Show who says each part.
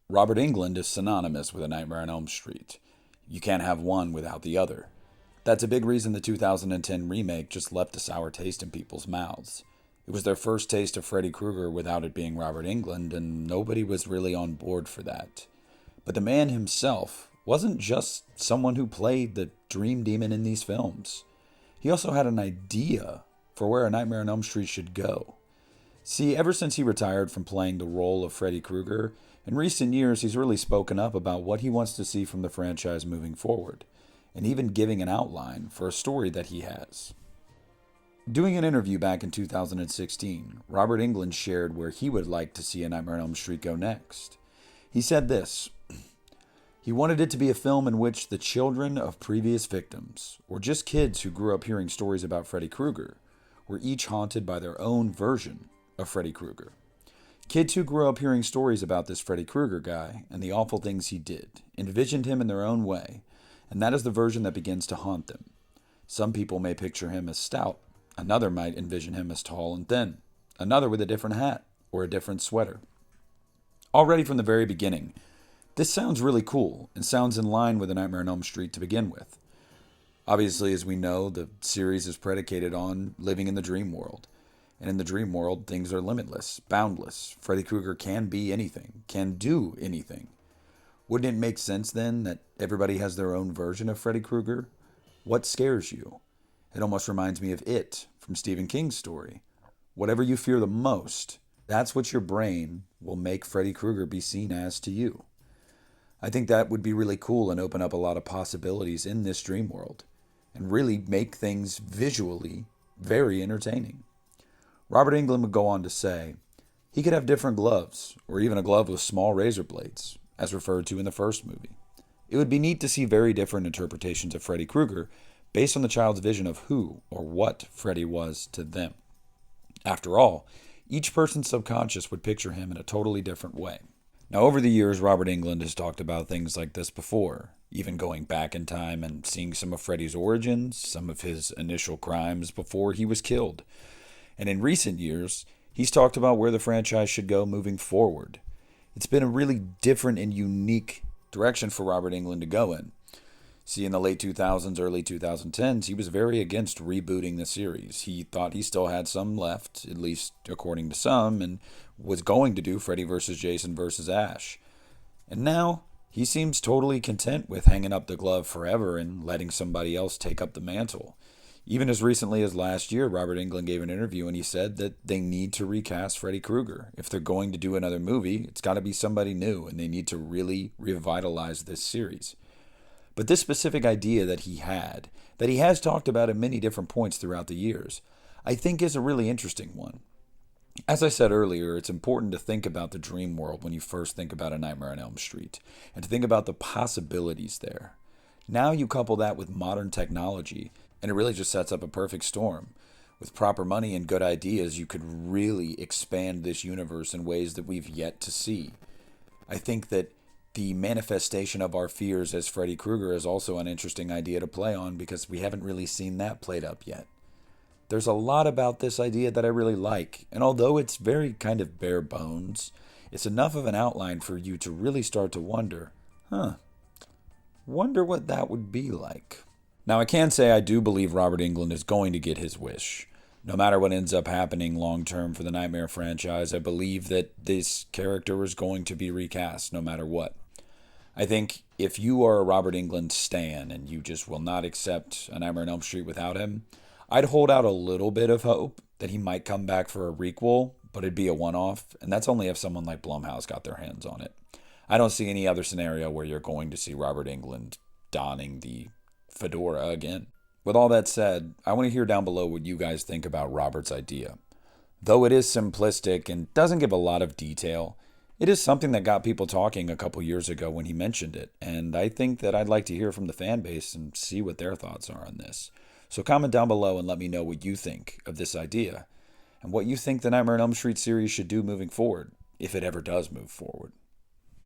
Speaker 1: Robert Englund is synonymous with A Nightmare on Elm Street. You can't have one without the other. That's a big reason the 2010 remake just left a sour taste in people's mouths. It was their first taste of Freddy Krueger without it being Robert Englund, and nobody was really on board for that. But the man himself wasn't just someone who played the dream demon in these films. He also had an idea for where A Nightmare on Elm Street should go. See, ever since he retired from playing the role of Freddy Krueger, in recent years he's really spoken up about what he wants to see from the franchise moving forward, and even giving an outline for a story that he has. Doing an interview back in 2016, Robert Englund shared where he would like to see A Nightmare on Elm Street go next. He said this: he wanted it to be a film in which the children of previous victims, or just kids who grew up hearing stories about Freddy Krueger, were each haunted by their own version of Freddy Krueger. Kids who grew up hearing stories about this Freddy Krueger guy and the awful things he did envisioned him in their own way, and that is the version that begins to haunt them. Some people may picture him as stout, another might envision him as tall and thin, another with a different hat or a different sweater. Already from the very beginning, this sounds really cool and sounds in line with A Nightmare on Elm Street to begin with. Obviously, as we know, the series is predicated on living in the dream world. And in the dream world, things are limitless, boundless. Freddy Krueger can be anything, can do anything. Wouldn't it make sense then that everybody has their own version of Freddy Krueger? What scares you? It almost reminds me of It from Stephen King's story. Whatever you fear the most, that's what your brain will make Freddy Krueger be seen as to you. I think that would be really cool and open up a lot of possibilities in this dream world, and really make things visually very entertaining. Robert Englund would go on to say, he could have different gloves, or even a glove with small razor blades, as referred to in the first movie. It would be neat to see very different interpretations of Freddy Krueger based on the child's vision of who or what Freddy was to them. After all, each person's subconscious would picture him in a totally different way. Now, over the years, Robert Englund has talked about things like this before, even going back in time and seeing some of Freddy's origins, some of his initial crimes before he was killed. And in recent years, he's talked about where the franchise should go moving forward. It's been a really different and unique direction for Robert Englund to go in. See, in the late 2000s, early 2010s, he was very against rebooting the series. He thought he still had some left, at least according to some, and was going to do Freddy vs. Jason vs. Ash. And now, he seems totally content with hanging up the glove forever and letting somebody else take up the mantle. Even as recently as last year, Robert Englund gave an interview and he said that they need to recast Freddy Krueger. If they're going to do another movie, it's got to be somebody new, and they need to really revitalize this series. But this specific idea that he had, that he has talked about at many different points throughout the years, I think is a really interesting one. As I said earlier, it's important to think about the dream world when you first think about A Nightmare on Elm Street, and to think about the possibilities there. Now you couple that with modern technology, and it really just sets up a perfect storm. With proper money and good ideas, you could really expand this universe in ways that we've yet to see. I think that the manifestation of our fears as Freddy Krueger is also an interesting idea to play on, because we haven't really seen that played up yet. There's a lot about this idea that I really like, and although it's very kind of bare bones, it's enough of an outline for you to really start to wonder, wonder what that would be like. Now, I can say I do believe Robert Englund is going to get his wish. No matter what ends up happening long-term for the Nightmare franchise, I believe that this character is going to be recast no matter what. I think if you are a Robert Englund stan and you just will not accept A Nightmare on Elm Street without him, I'd hold out a little bit of hope that he might come back for a requel, but it'd be a one-off, and that's only if someone like Blumhouse got their hands on it. I don't see any other scenario where you're going to see Robert Englund donning the fedora again. With all that said, I want to hear down below what you guys think about Robert's idea. Though it is simplistic and doesn't give a lot of detail, it is something that got people talking a couple years ago when he mentioned it, and I think that I'd like to hear from the fan base and see what their thoughts are on this. So comment down below and let me know what you think of this idea, and what you think the Nightmare on Elm Street series should do moving forward, if it ever does move forward.